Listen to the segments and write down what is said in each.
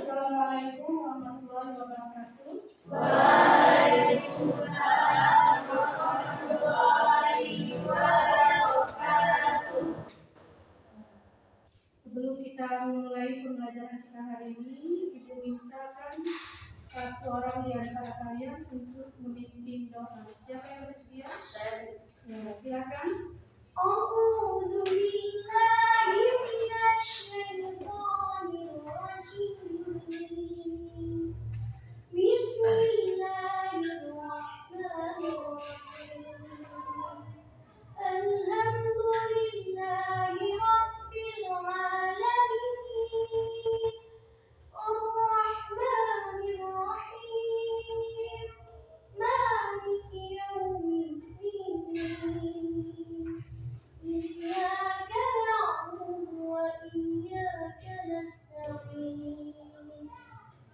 Assalamualaikum warahmatullahi wabarakatuh. Waalaikumsalam warahmatullahi wabarakatuh. Sebelum kita memulai pembelajaran kita hari ini, Ibu mintakan satu orang di antara kalian untuk memimpin doa. Siapa yang bersedia? Saya. Ya, silakan. A'udzu billahi minasyaitonir rajim. Bismillahirrahmanirrahim. Alhamdulillahi rabbil alamin. Ar-Rahmanir Rahim. Maliki yaumiddin. Iyyaka na'budu wa iyyaka nasta'in.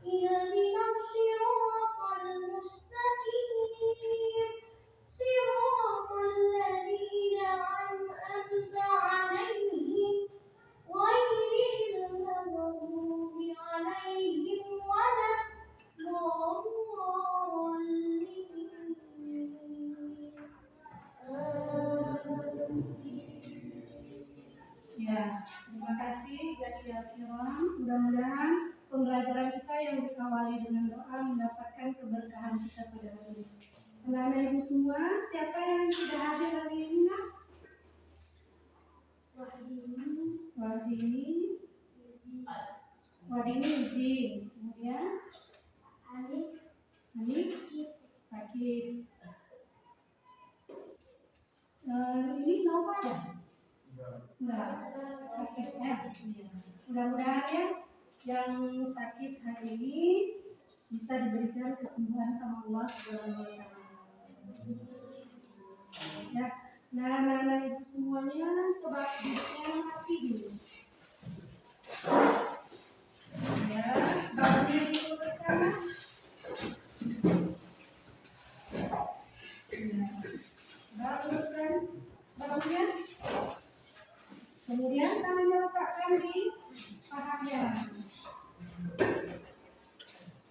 Ihdinas siratal mustaqim. Siratal ladzina an'amta 'alaihim ghairil maghdubi 'alaihim waladdallin. Ya, terima kasih Zakia Kiram. Mudah-mudahan pembelajaran kita yang dikawali dengan doa mendapatkan keberkahan kita pada hari ini. Anak-anak ibu semua, siapa yang sudah hadir hari ini? Nak? Wardini izin. Kemudian Hanif sakit. Ini Nova ya? Enggak, sakit ya. Mudah-mudahan ya yang sakit hari ini bisa diberikan kesembuhan sama Allah Subhanahu wa Ta'ala. Ya, nah anak-anak ibu semuanya coba duduknya rapi dulu. Ya, badannya diluruskan. Luruskan badannya. Kemudian tangannya letakkan di pahanya.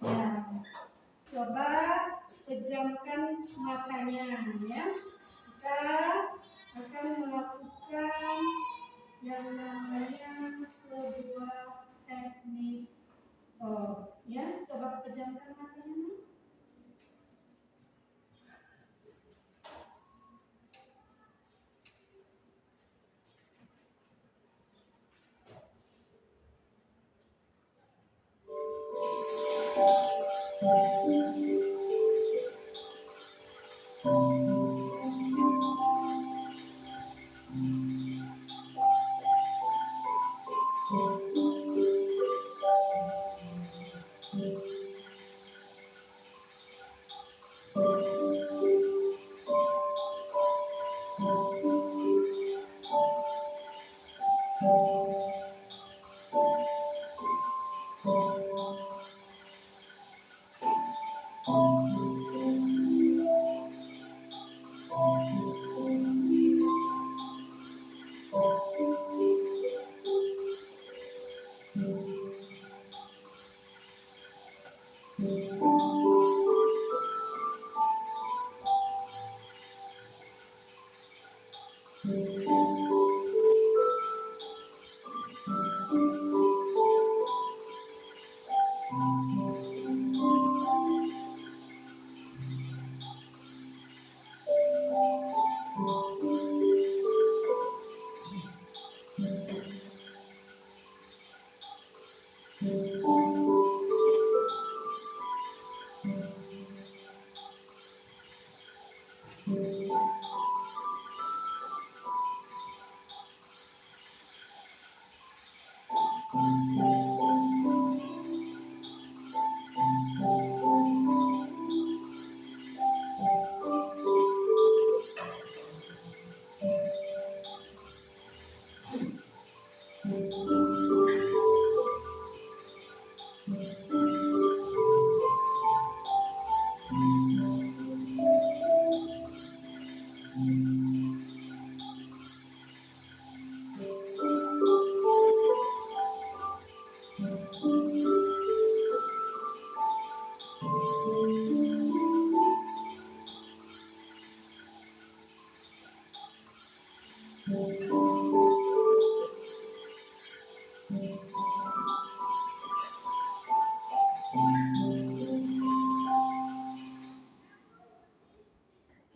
Ya, coba pejamkan matanya ya. Kita akan melakukan yang namanya sebuah teknik stop. Ya, coba pejamkan matanya.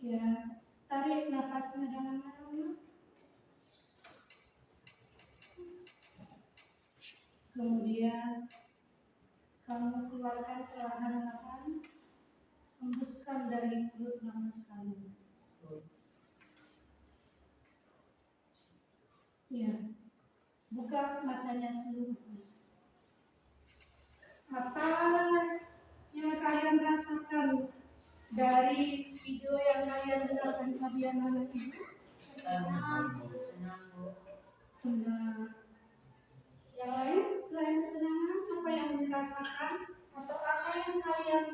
Ya, tarik nafasnya dengan dalam. Kemudian kamu keluarkan perlahan-lahan, hembuskan dari mulut napas kamu. Ya, buka matanya seluruhnya. Apa yang kalian rasakan dari video yang kalian dengarkan tadi anak ibu? Senang. Yang lain selain ketenangan, apa yang dirasakan atau apa yang kalian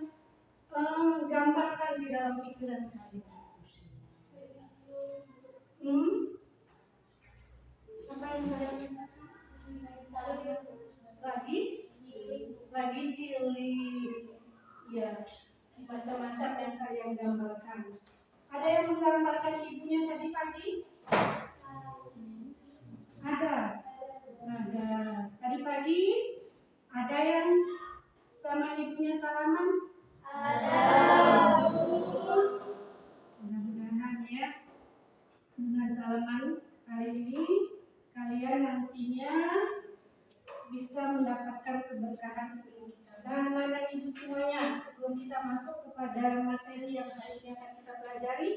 gambarkan di dalam pikiran kalian? Apa yang kalian rasakan? Lagi healing, ya, macam-macam yang kalian gambarkan. Ada yang menggambarkan ibunya tadi pagi? Ada. Tadi pagi ada yang sama ibunya salaman? Ada. Mudah-mudahan ya, dengan salaman kali ini kalian nantinya bisa mendapatkan keberkahan ilmu kita. Dan anak ibu semuanya, sebelum kita masuk kepada materi yang hari ini akan kita pelajari,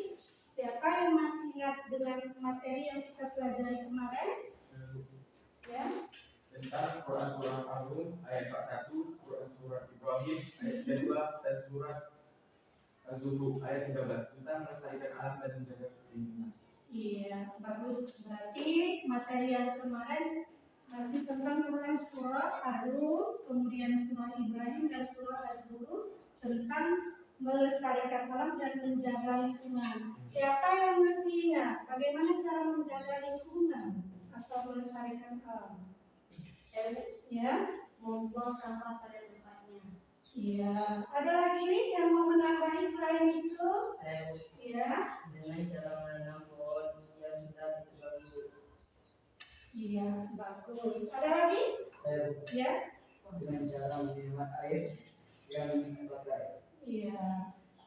siapa yang masih ingat dengan materi yang kita pelajari kemarin? Ya. Tentang Quran surah Al-Rum ayat 41, Quran surah Ibrahim ayat 32 dan surah Az-Zukhruf ayat 13 tentang melestarikan alam dan menjaga lingkungan. Iya, bagus. Berarti materi yang kemarin masih tentang Quran surah Al-Rum, kemudian surah Ibrahim dan surah Az-Zukhruf tentang melestarikan alam dan menjaga lingkungan. Siapa yang masih ingat bagaimana cara menjaga lingkungan atau melestarikan alam? Ya, Membuang sampah pada tempatnya. iya. Ada lagi yang mau menambahi selain itu? Saya Ya. dengan cara menanam pohon yang sudah ditebang. Iya, bagus. Ada lagi? Saya Ya. dengan cara menghemat air yang dipakai. Iya.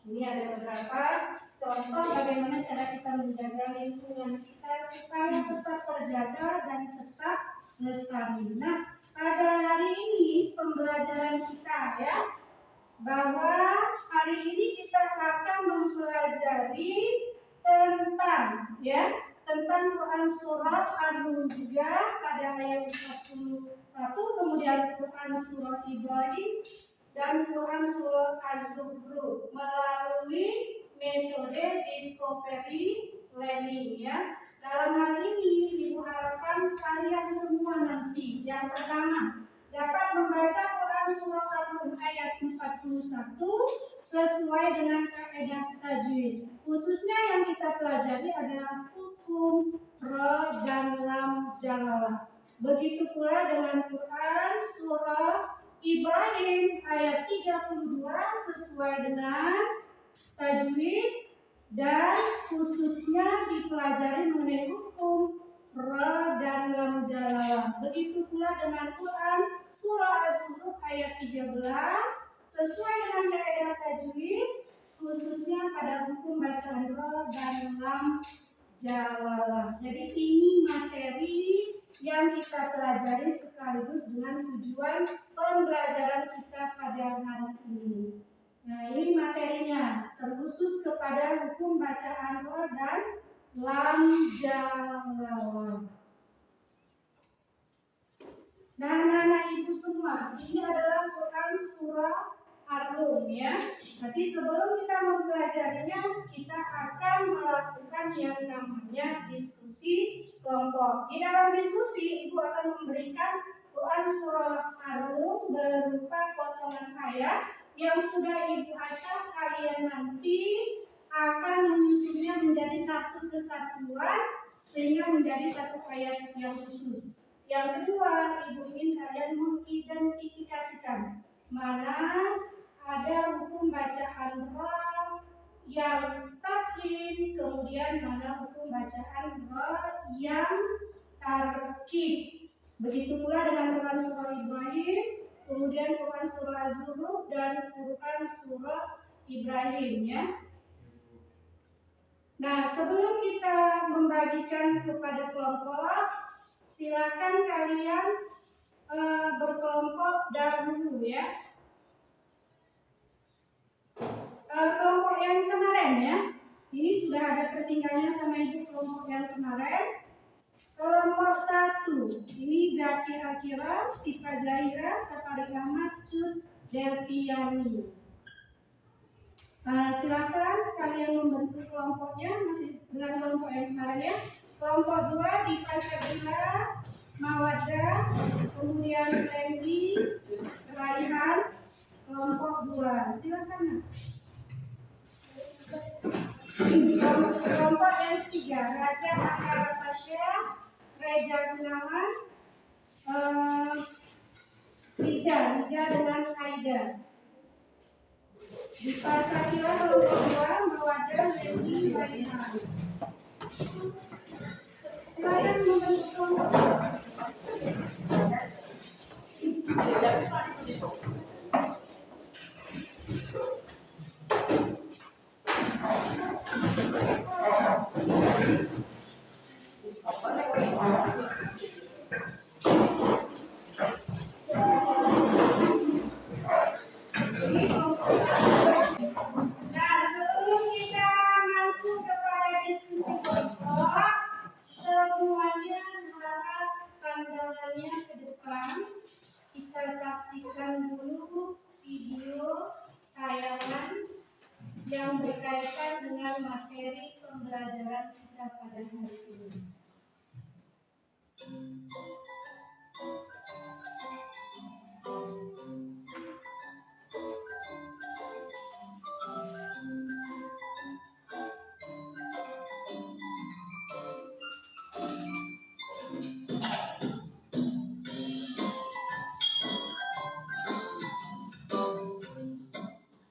Ini ada beberapa contoh bagaimana cara kita menjaga lingkungan kita supaya tetap terjaga dan tetap lestari. Nah, pada hari ini pembelajaran kita ya, bahwa hari ini kita akan mempelajari tentang Quran surah Al-Rum juga pada ayat 41, kemudian Quran surah Ibrahim dan Quran surah Az-Zukhruf melalui metode discovery learning ya. Dalam hal ini Ibu harapkan kalian semua nanti yang pertama dapat membaca Quran surah Al-Rum ayat 41 sesuai dengan kaidah tajwid. Khususnya yang kita pelajari adalah hukum ra dan lam jalalah. Begitu pula dengan Quran surah Ibrahim ayat 32 sesuai dengan tajwid dan khususnya dipelajari mengenai hukum ra dan lam jalalah. Begitu pula dengan Quran surah Az-Zukhruf ayat 13 sesuai dengan kaidah tajwid khususnya pada hukum bacaan ra dan lam jalalah. Jadi ini materi yang kita pelajari sekaligus dengan tujuan pembelajaran kita pada hari ini. Nah, ini materinya terkhusus kepada hukum bacaan ra dan lam jalalah. Nah, anak-anak ibu semua, ini adalah Quran surah Al-Rum ya. Nanti sebelum kita mempelajarinya, kita akan melakukan yang namanya diskusi kelompok. Di dalam diskusi, ibu akan memberikan Quran surah Al-Rum berupa potongan ayat yang sudah ibu acak. Kalian nanti akan menyusunnya menjadi satu kesatuan sehingga menjadi satu ayat yang khusus. Yang kedua, ibu ingin kalian mengidentifikasikan mana ada hukum bacaan ra yang takhim, kemudian mana hukum bacaan ra yang tarkib. Begitu pula dengan Quran surah Ibrahim, kemudian Quran surah Az-Zukhruf dan Quran surah Ibrahim ya. Nah, sebelum kita membagikan kepada kelompok, silakan kalian berkelompok dahulu ya. Kelompok yang kemarin ya, ini sudah ada tertinggalnya sama ibu kelompok yang kemarin. Kelompok 1, ini Zaki Akira, Sipa Zahira, Saparek Ahmad, Cut Deltiani. Silakan kalian membentuk kelompoknya masih dengan kelompok yang kemarin ya. Kelompok 2 di Pasabila, Mawada, kemudian Lendi, Raihan. Kelompok 2, silakan. Kelompok yang 3, Raja Akara Pasha, Reja Gunawan, Rija dengan Aida. Di Pasakila kelompok 2, Mawada, Lendi, Raihan. Silakan membentuk kelompok. Saksikan dulu video tayangan yang berkaitan dengan materi pembelajaran kita pada hari ini.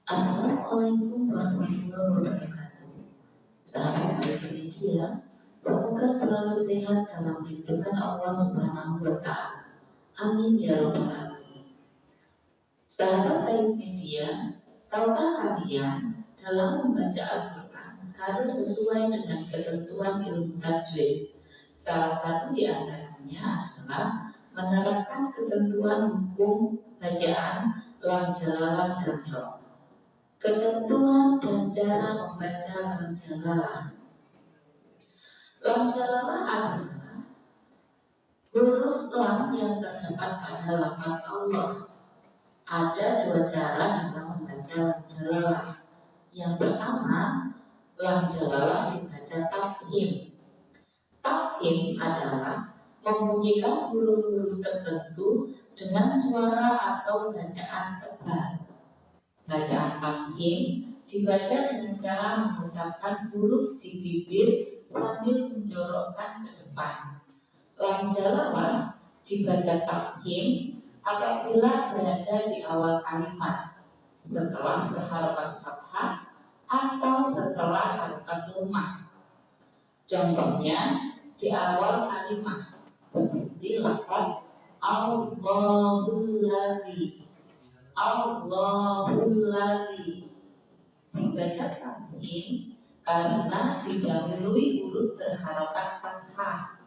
Assalamualaikum warahmatullahi wabarakatuh. Sahabat Presmedia, semoga selalu sehat dalam lindungan Allah Subhanahu wa Ta'ala. Amin ya rabbal alamin. Sahabat Presmedia, tahukah kalian dalam membaca Al-Quran harus sesuai dengan ketentuan ilmu tajwid? Salah satu di antaranya adalah menerapkan ketentuan hukum bacaan lam jalalah dan ro. Ketentuan dan cara membaca lam jalalah. Lam jalalah adalah huruf lam yang terdapat pada lafaz Allah. Ada 2 cara dalam membaca lam jalalah. Yang pertama, lam jalalah dibaca tafhim. Tafhim adalah membunyikan huruf-huruf tertentu dengan suara atau bacaan tebal. Bacaan tafhim dibaca dengan cara mengucapkan huruf di bibir sambil menjorokkan ke depan. Lam jalalah dibaca tafhim apabila berada di awal kalimat, setelah berharokat fathah atau setelah harokat dhammah. Contohnya di awal kalimat seperti lafaz Allahul ladzi. Allahul ladzi dibaca tafhim karena didahului huruf berharokat fathah.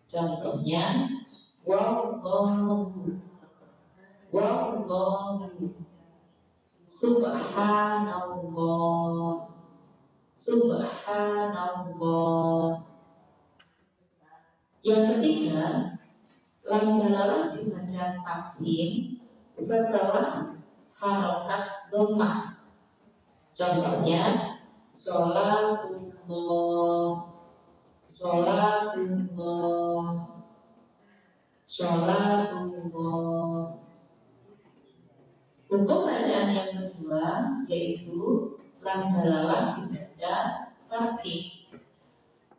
Contohnya wallahu, subhanallah, subhanallah. Yang ketiga, lam jalalah dibaca tafhim setelah harokat dhammah. Contohnya sholatullah, sholatullah, sholatullah. Hukum bacaan yang kedua yaitu lam jalalah dibaca tarqiq.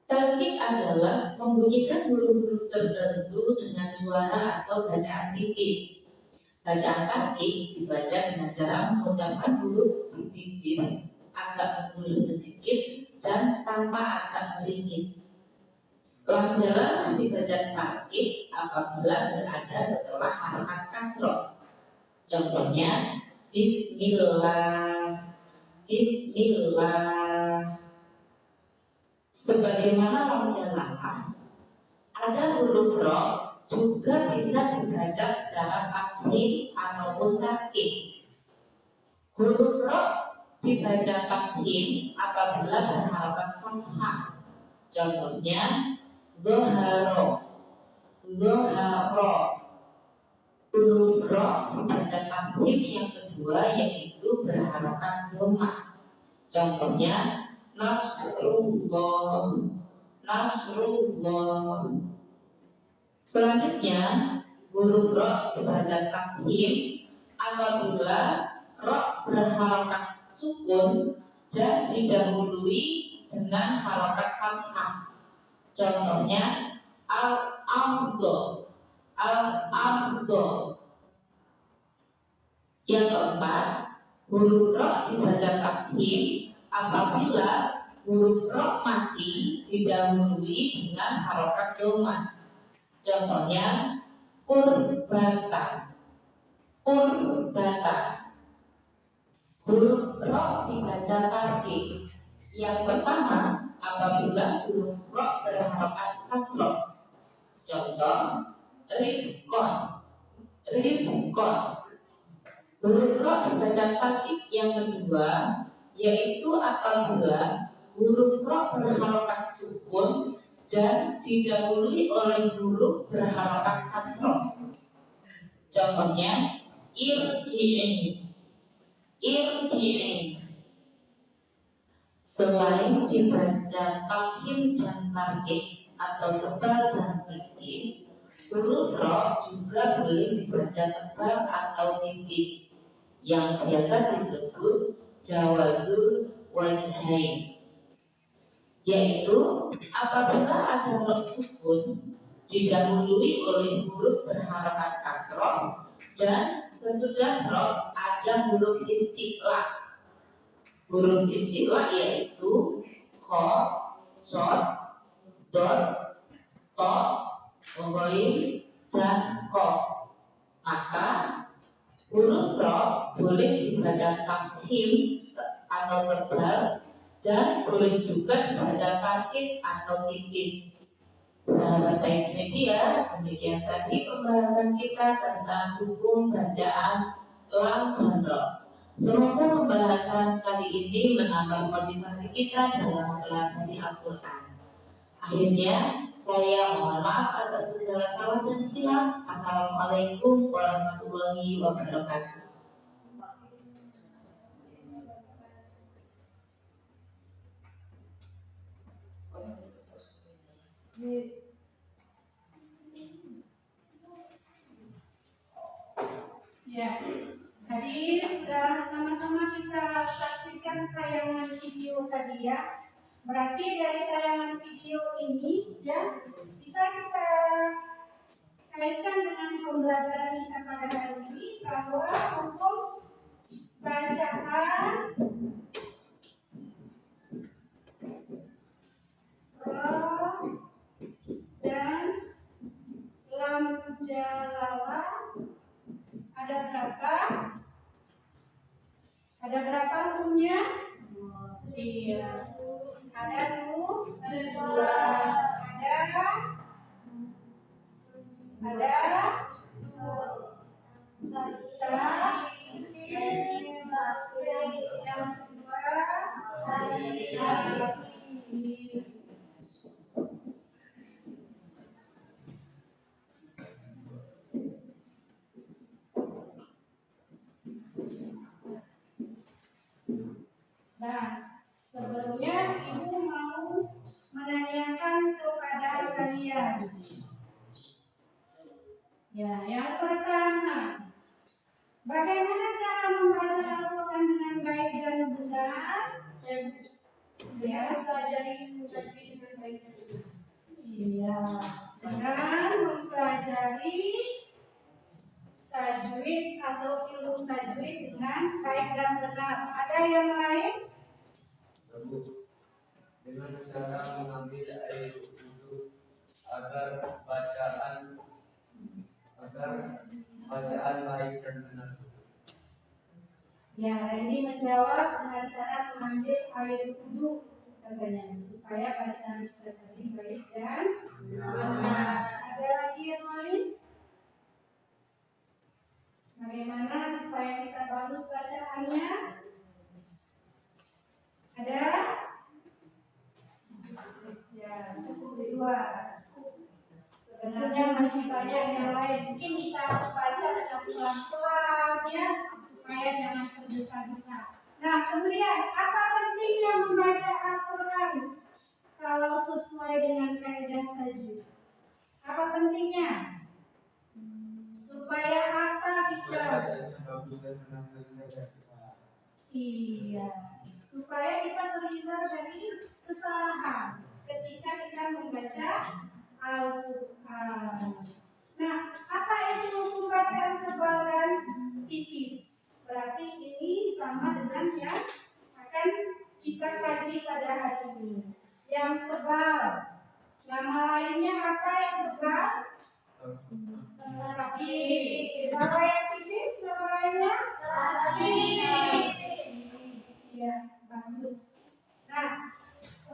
Tarqiq adalah membunyikan huruf-huruf tertentu dengan suara atau bacaan tipis. Bacaan tarqiq dibaca dengan cara mengucapkan huruf di bibir agak mundur sedikit dan tanpa agak meringis. Lam jalalah dibaca tarqiq apabila berada setelah harokat kasroh. Contohnya Bismillah, Bismillah. Sebagaimana lam jalalah, ada huruf ro juga bisa dibaca secara takhim ataupun tarkib. Huruf ro dibaca takhim apabila berharokat fathah. Contohnya zoharo, zoharo. Huruf ro dibaca takhim yang kedua yaitu berharokat dhammah. Contohnya nasrullah, nasrullah. Selanjutnya huruf ro dibaca takhim apabila ro berharokat sukun dan didahului dengan harokat fathah. Contohnya al-amdo, al-amdo. Yang keempat, huruf ro dibaca takhim apabila huruf ro mati didahului dengan harokat dhammah. Contohnya kurbata, kurbata. Huruf ro dibaca tarkib. Yang pertama, apabila huruf ro berharokat kasroh. Contoh rizqon, rizqon. Huruf ro dibaca tarkib yang kedua yaitu apabila huruf ro berharokat sukun dan didahului oleh huruf berharokat kasroh. Contohnya irji'in, irji'in. Selain dibaca takhim dan tarkib atau tebal dan tipis, huruf ro juga boleh dibaca tebal atau tipis yang biasa disebut jawazul wajhain, yaitu apabila ada ro sukun didahului oleh huruf berharokat kasroh dan sesudah ro ada huruf isti'la. Huruf isti'la yaitu kho, shod, dot, to, ghain, dan kof. Maka huruf ro boleh dibaca takhim atau tebal dan boleh juga dibaca tarkib atau tipis. Sahabat Tais Media, demikian tadi pembahasan kita tentang hukum bacaan lam dan ro. Semoga pembahasan kali ini menambah motivasi kita dalam mempelajari Al-Quran. Akhirnya, saya mohon maaf atas segala salah dan hilaf. Assalamualaikum warahmatullahi wabarakatuh. Ya, tadi sudah sama-sama kita saksikan tayangan video tadi ya. Berarti dari tayangan video ini ya bisa kita kaitkan dengan pembelajaran kita pada hari ini bahwa hukum bacaan ro dan lam jalalah ada berapa? Ada berapa hukumnya? Iya. Ada dua. Ada Nah, sebelumnya Ibu mau menanyakan kepada kalian. Ya, yang pertama, bagaimana cara membaca Al-Quran dengan baik dan benar? Ya, Pelajari tajwid dengan baik. iya, dengan mempelajari tajwid atau ilmu tajwid dengan baik dan benar. Ada yang lain? Dengan cara mengambil air wudhu agar bacaan baik dan benar. Ya, ini menjawab dengan cara mengambil air wudhu katanya supaya bacaan kita tadi baik dan benar. Ada lagi yang lain? Bagaimana supaya kita bagus bacaannya? Ada? Ya, cukup dua. Sebenarnya masih banyak yang lain. Mungkin kita harus baca dengan pelan-pelan ya, supaya jangan tergesa-gesa. Nah, kemudian apa pentingnya membaca Al-Quran kalau sesuai dengan kaidah tajwid? Apa pentingnya? Supaya apa kita? Bacaannya bagus dan benar-benar tidak kesalahan. Iya, supaya kita terhindar dari kesalahan ketika kita membaca Al-Quran. Nah, apa itu hukum bacaan tebal dan tipis? Berarti ini sama dengan yang akan kita kaji pada hari ini. Yang tebal, nama lainnya apa yang tebal? Tapi kalau yang tipis nama lainnya? Ya, bagus. Nah,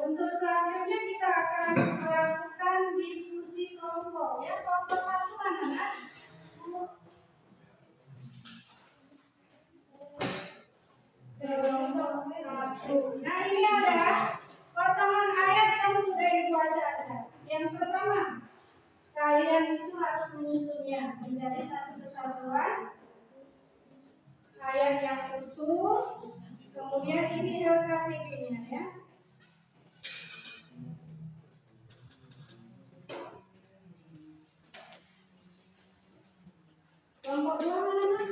untuk selanjutnya kita akan melakukan diskusi kelompok ya. Kelompok satu mana? Kelompok satu. Nah, ini ada potongan ayat yang sudah dibaca aja. Yang pertama, kalian itu harus menyusunnya menjadi satu kesatuan. Ayat yang utuh. Kemudian ini LKPP-nya ya. Kelompok dua mana?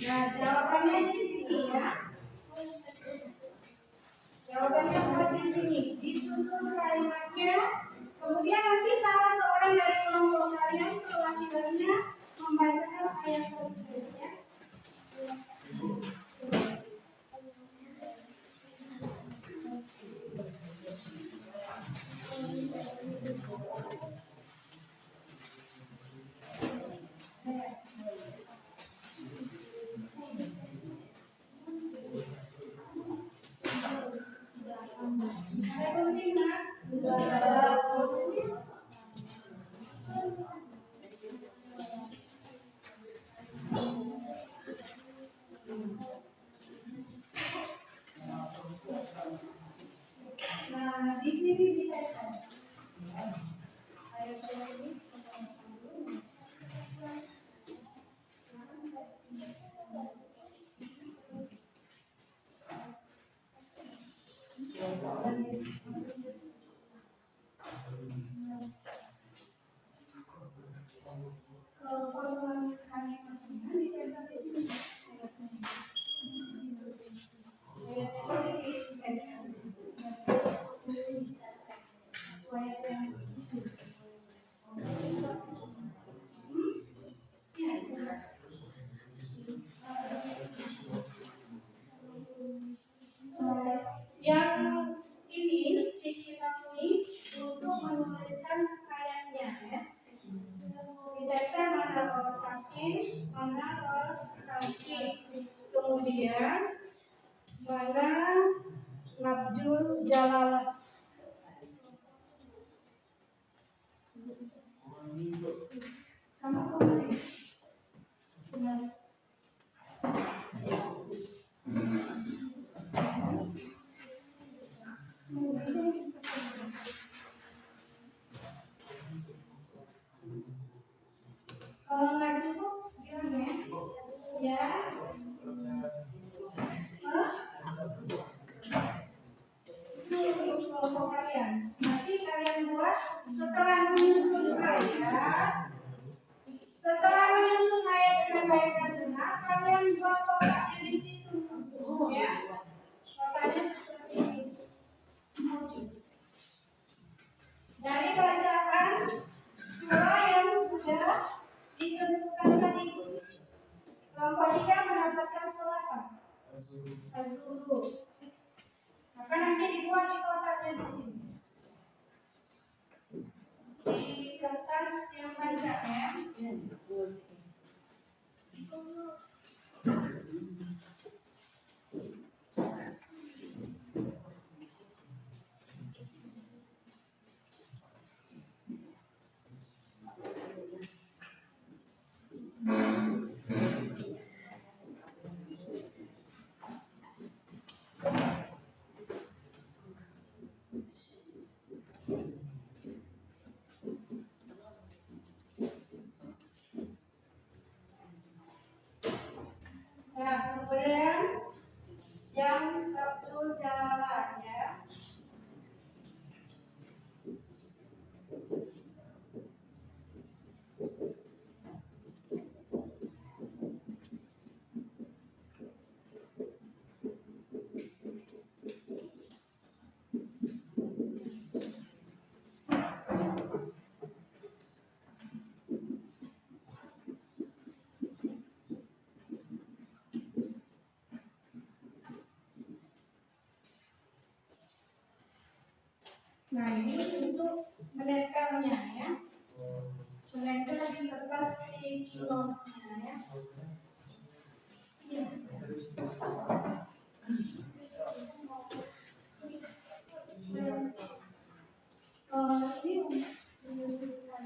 Nah, jawabannya di sini ya. Jawabannya harus di sini. Disusun kalimatnya. Kemudian nanti salah seorang dari kelompok kalian perwakilannya membacakan ayat tersebut ya. Ada penting nak? Nah, di sini ditekan. Ayat ini. Yang ini sedikit ini untuk menuliskan ayatnya ya. Kita mana rotakin, mana rotakin, kemudian mana labjul jalalah. Kamu kembali. Benar. Kalau nggak cukup, gimana ya? Itu kelompok kalian. Nanti kalian buat setelah menyusun ayat. Setelah menyusun ayat dengan baik dan benar, kalian buat kotaknya di situ, ya. Kotaknya seperti ini. Dari bacaan surah yang sudah ditentukan tadi, kelompok 3 mendapatkan surah apa? Az-Zuhruf. Maka nanti di dibuat di kotaknya di sini. Di kertas yang panjang ya. Nah, kemudian yang kapsul jalan ya. Nah, ini untuk menempelnya ya. Menempel di kertas sticky notes-nya ya. Iya. Ini menyusulkan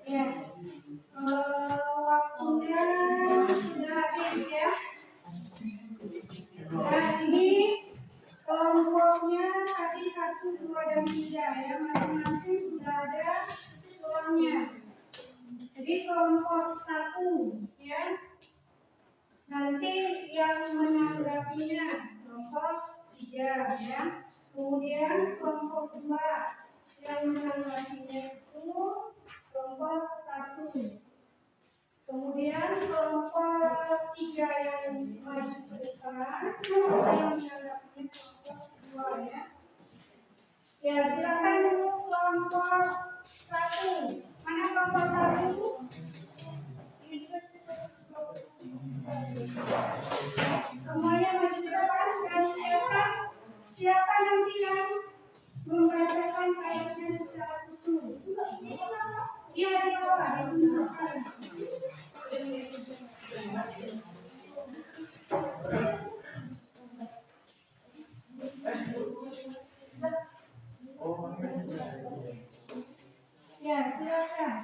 Ya, waktunya sudah habis ya. Dan ini kelompoknya tadi 1, 2, dan 3 ya, masing-masing sudah ada soalnya. Jadi kelompok 1 ya, nanti yang menanggapinya kelompok 3 ya. Kemudian kelompok 2 yang menanggapinya itu kelompok 1. Kemudian kelompok 3 yang maju ke depan yang menanggapinya kelompok 2 ya. Ya, silakan dulu kelompok 1. Mana kelompok 1? Semuanya maju ke depan dan siapa nanti yang membacakan ayatnya secara utuh. Iya, di bawah ditunjukkan. Ya, silakan.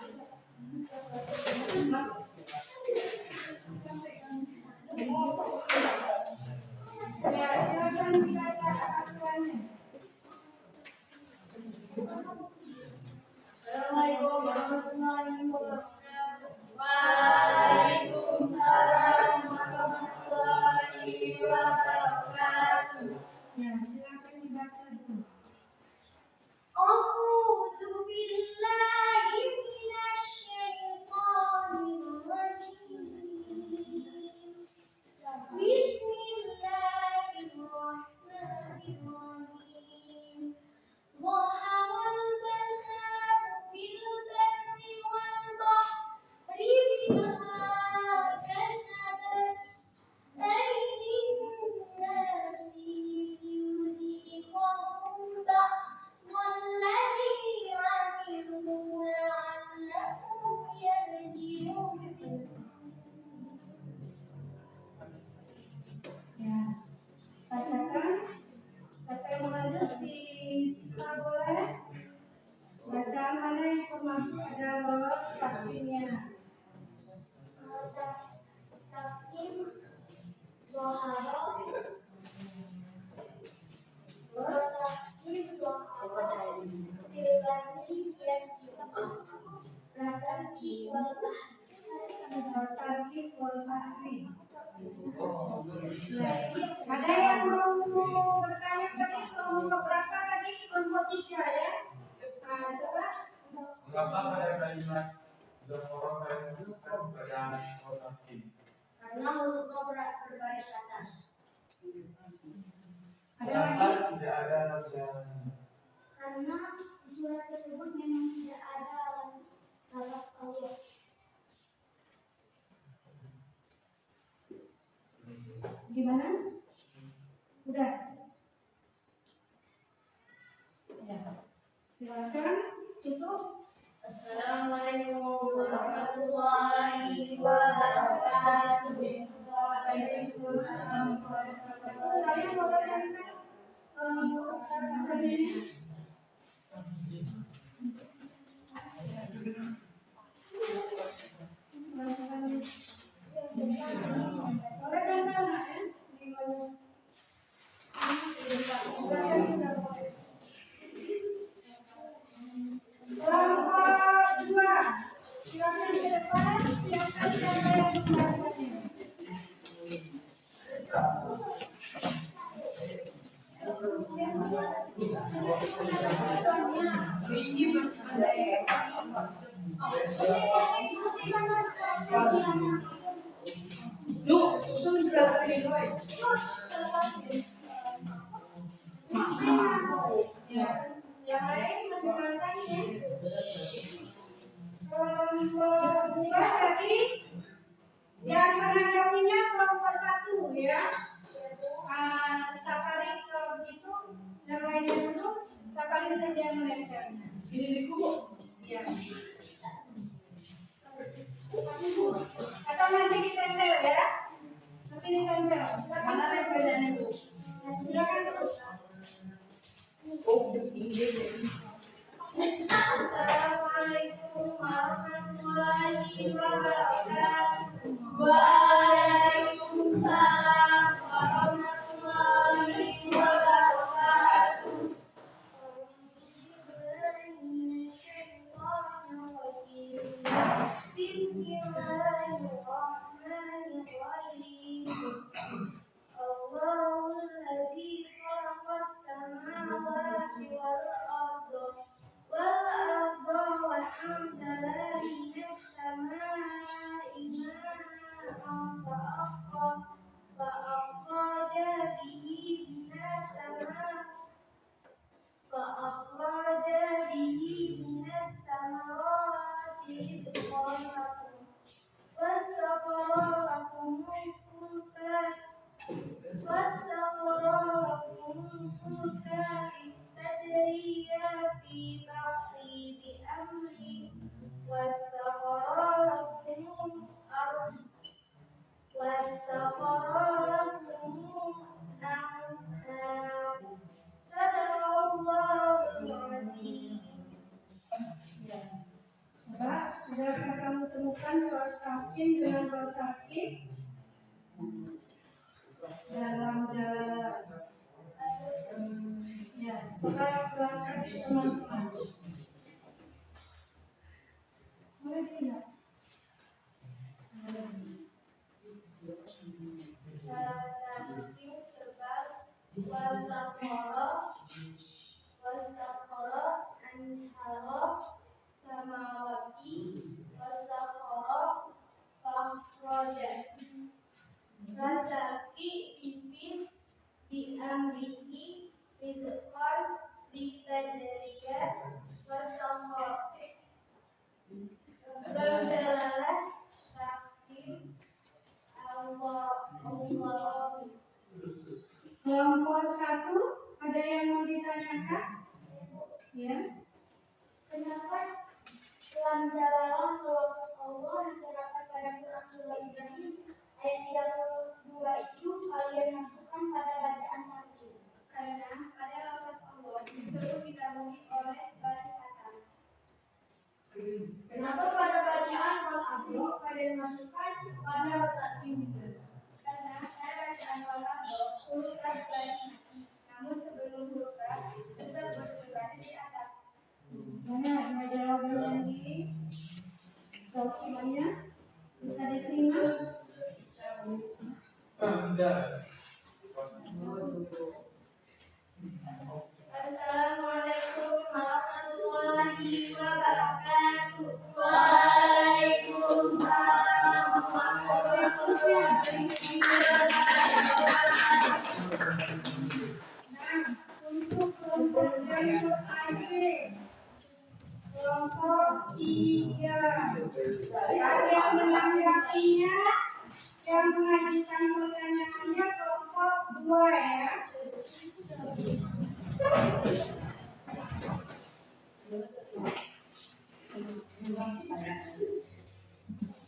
Ya, silakan dibaca aturannya. Assalamualaikum warahmatullahi wabarakatuh. Waalaikumsalam warahmatullahi wabarakatuh. Ya, silakan dibaca dulu. A'udzu billahi minasyaitonir rajim. Bismillahirrahmanirrahim. Dhaharal fasadu fil barri wal bahri bima kasabat aydin nasi liyudhiqahum ba'dalladzi 'amilu la'allahum yarji'un. Ya, bacakan. Siapa yang mengajar si Sita boleh baca mana yang termasuk ada lolos takdirnya. Tafkim Zoharo Rosahkim Zoharo Filbani Ratanki Tarkib wal bahri. Ya, ada yang mau bertanya tadi kelompok berapa tadi? Kelompok 3 ya. Nah, coba. Mengapa pada kalimat Zohoro kalian masukkan pada Al-Fatih? karena hurufnya berbaris atas. Ada Mengapa lagi? tidak ada jalan? Karena di surat tersebut memang tidak ada lafaz Allah. Gimana? Udah. Ya. Silakan tutup. Assalamualaikum warahmatullahi wabarakatuh. Waalaikumsalam warahmatullahi Kalian boleh nyanyikan ini. Boleh kan ya? Kelompok 2, silakan ke depan, silakan siapa yang membacanya. Ini pasti ada Lu, usul berarti Roy. Ya, yang lain mendengarkan ya. Kelompok 2 tadi yang menanggapinya kelompok 1 ya. Safari kalau begitu yang lainnya dulu, Safari saja yang melanjutkannya. Ini buku. Ya. Atau nanti ditempel ya. Nanti ditempel. Mana tempelannya Bu? Silakan terus. Assalamualaikum warahmatullahi wabarakatuh. Waalaikumsalam warahmatullahi wabarakatuh. Bismillahirrahmanirrahim. Allahullazi khalaqas samawati wal arda wa anzala minas samaa'i ma'an fa akhraja bihi minas samarati rizqan lakum wasakhkhara lakumul fulka litajriya fi bahri bi'amri wasakhkhara lakum anhar. Sadaqallahul azim. Coba, sudahkah kamu temukan surat takin dengan surat takin dalam jalan? Ya, coba jelaskan ke teman-teman. Boleh tidak? Wasakhkhara anhara samawati wasakhkhara fakhraja Rataki tipis bi amrihi rizqan litajriya wasakhkhara Jalalah takdim Allah. Kelompok 1, ada yang mau ditanyakan? Ya. Kenapa dalam jalalah melafaz Allah yang terdapat pada Quran surah Ibrahim ayat 32 itu kalian masukkan pada bacaan takdir? Karena pada lafaz Allah disebut didahului oleh baris atas. Kenapa pada bacaan al-abdo kalian masukkan pada takdir? Karena pada bacaan al-abdo huruf baris mati, namun sebelum huruf tersebut berbaris di atas. Mana jawabannya di dokumennya bisa diterima? Assalamualaikum warahmatullahi wabarakatuh. Waalaikumsalam warahmatullahi wabarakatuh. Nah, untuk kelompok yang akhir, kelompok 3, yang menanggapinya, yang mengajukan pertanyaannya kelompok 2 ya.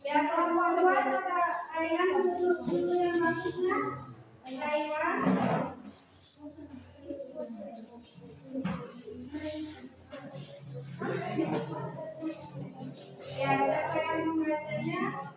Ya, kelompok 2 coba kalian duduk dulu yang bagusnya. Iwan. Ya, siapa yang membacanya?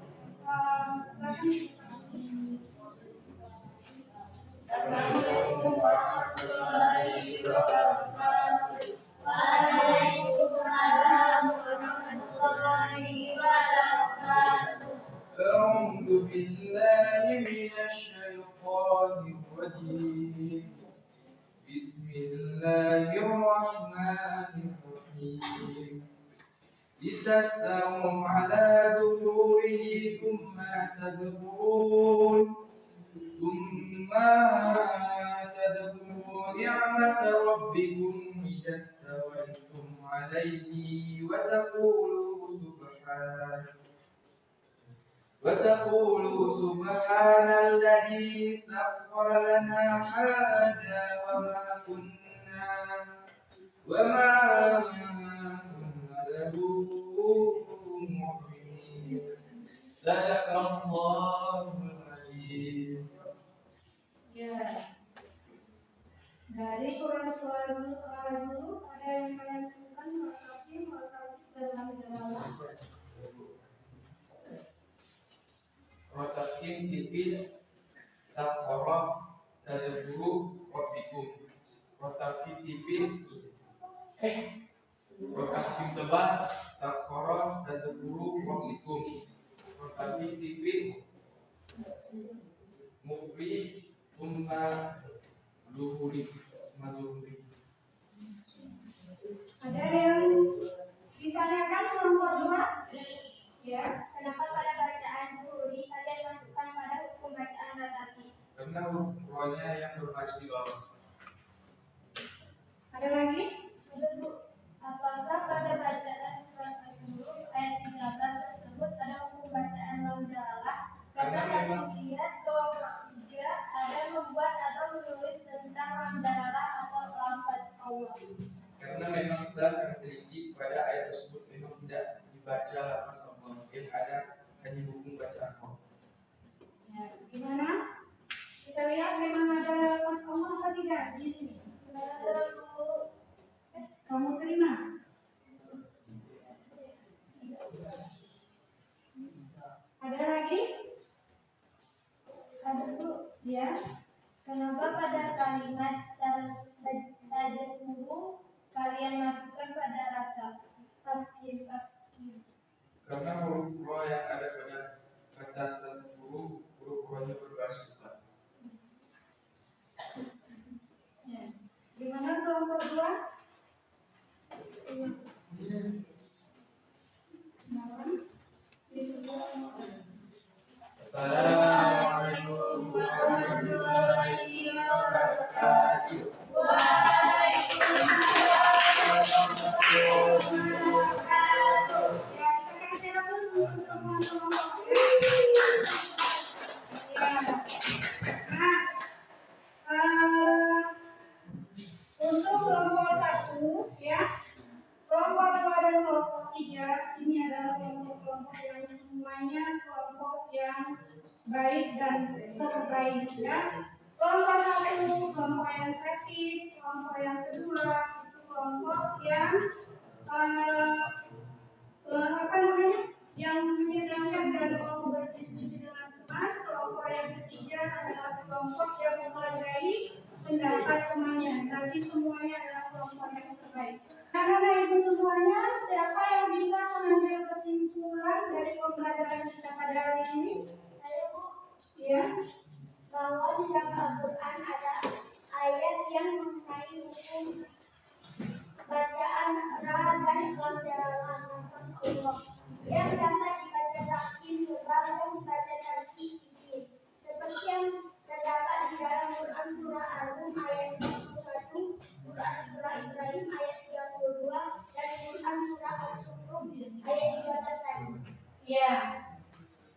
Assalamualaikum warahmatullahi wabarakatuh. Waalaikumsalam warahmatullahi wabarakatuh. أعوذ بالله من الشيطان الرجيم. بسم الله الرحمن الرحيم. لتستووا على ظهوره ثم تذكروا نعمة ربكم إذا استويتم عليه وتقولوا سبحان الذي سخر لنا هذا وما كنا له مقرنين. صدق الله العظيم. Ya, dari Quran surah Zulu ada yang kalian temukan melengkapi dalam jawaban. Rotakin tipis sakoroh tadaburu rabbikum. Rotakin tipis rotakin tebal sakoroh tadaburu rabbikum. Rotakin tipis mukri luhuri mazuri. Ada yang ditanyakan kelompok 2? Ya. Kenapa pada bacaan zuhuri kalian masukkan pada hukum bacaan ratapi? Karena hurufnya yang berbaris di bawah. Ada lagi? Apakah pada bacaan surat Az-Zukhruf ayat 13 tersebut ada hukum bacaan lam jalalah? Karena memang dilihat kelompok 3 ada membuat atau menulis tentang lam jalalah atau lafaz Allah. Karena memang setelah teliti pada ayat tersebut memang tidak dibaca lafaz Allah, yang ada hanya hukum bacaan Allah. Ya, gimana? Kita lihat memang ada lafaz Allah atau tidak di sini? Kamu terima? Ada lagi? Ada Bu. Ya. Kenapa pada kalimat tajakuru kalian masukkan pada rata? Tafkir. Karena huruf roh yang ada pada kata tersebut huruf rohnya berbaris depan. Ya. Gimana kelompok 2? Assalamualaikum warahmatullahi wabarakatuh. Untuk kelompok 1 ya, kelompok 2 dan kelompok 3 ini adalah kelompok-kelompok yang semuanya kelompok yang baik dan terbaik ya. Kelompok 1 kelompok yang kreatif, kelompok yang kedua itu kelompok yang yang menyenangkan dan mau berdiskusi dengan teman. Kelompok yang ketiga adalah kelompok yang menghargai pendapat temannya. Nanti semuanya adalah kelompok yang terbaik. Karena itu semuanya, siapa yang bisa mengambil kesimpulan dari pembelajaran kita pada hari ini? Saya Bu. Ya. Bahwa di dalam Al-Quran ada ayat yang mengenai hukum bacaan ra dan lam jalalah nafas Allah yang dapat dibaca takin tebal dan dibaca tarki tipis seperti yang terdapat di dalam Quran surah Al-Rum ayat 21, Quran surah Ibrahim ayat 32 dan Quran surah Al-Zukhruf ayat 13 tadi. Ya.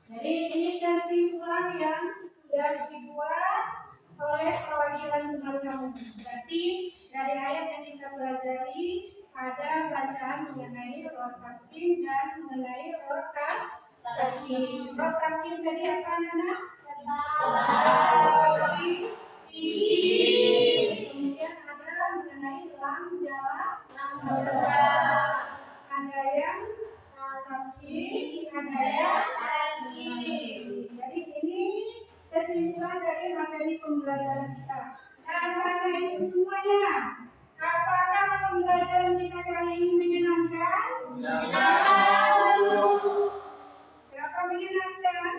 Jadi ini kesimpulan yang sudah dibuat oleh perwakilan teman kamu. Berarti dari ayat yang kita pelajari ada bacaan mengenai rotakin dan mengenai rotakin. Rotakin tadi apa anak-anak? Kemudian ada mengenai lam ada yang rotakin, ada yang jadi ini kesimpulan dari materi pembelajaran kita. Nah, karena itu semuanya, apakah pembelajaran kita kali ini menyenangkan? Kenapa menyenangkan?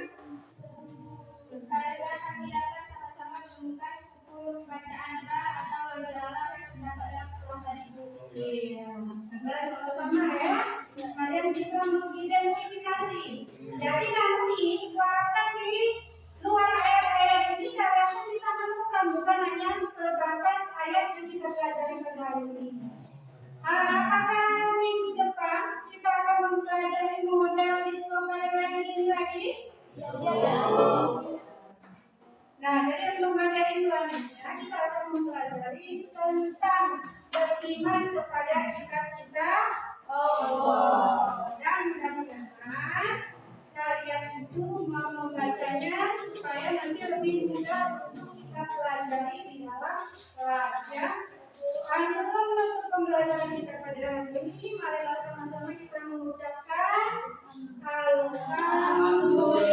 Karena kami dapat sama-sama menemukan hukum bacaan ra atau lam yang terdapat dalam surah tadi. Iya, sama-sama ya. Kalian bisa imajinasi. Jadi nanti bahkan di luar ayat-ayat ini kalian pun bisa menemukan, bukan hanya sebatas ayat yang kita pelajari pada hari ini. Apakah minggu depan kita akan mempelajari model discovery ini lagi? Nah, jadi untuk materi selanjutnya kita akan mempelajari tentang beriman kepada kitab-kitab Allah. Dan mudah-mudahan kalian itu mau membacanya supaya nanti lebih mudah untuk kita pelajari di dalam kelas ya. Sebelum menutup pembelajaran kita pada hari ini, marilah sama-sama kita mengucapkan Alhamdulillah.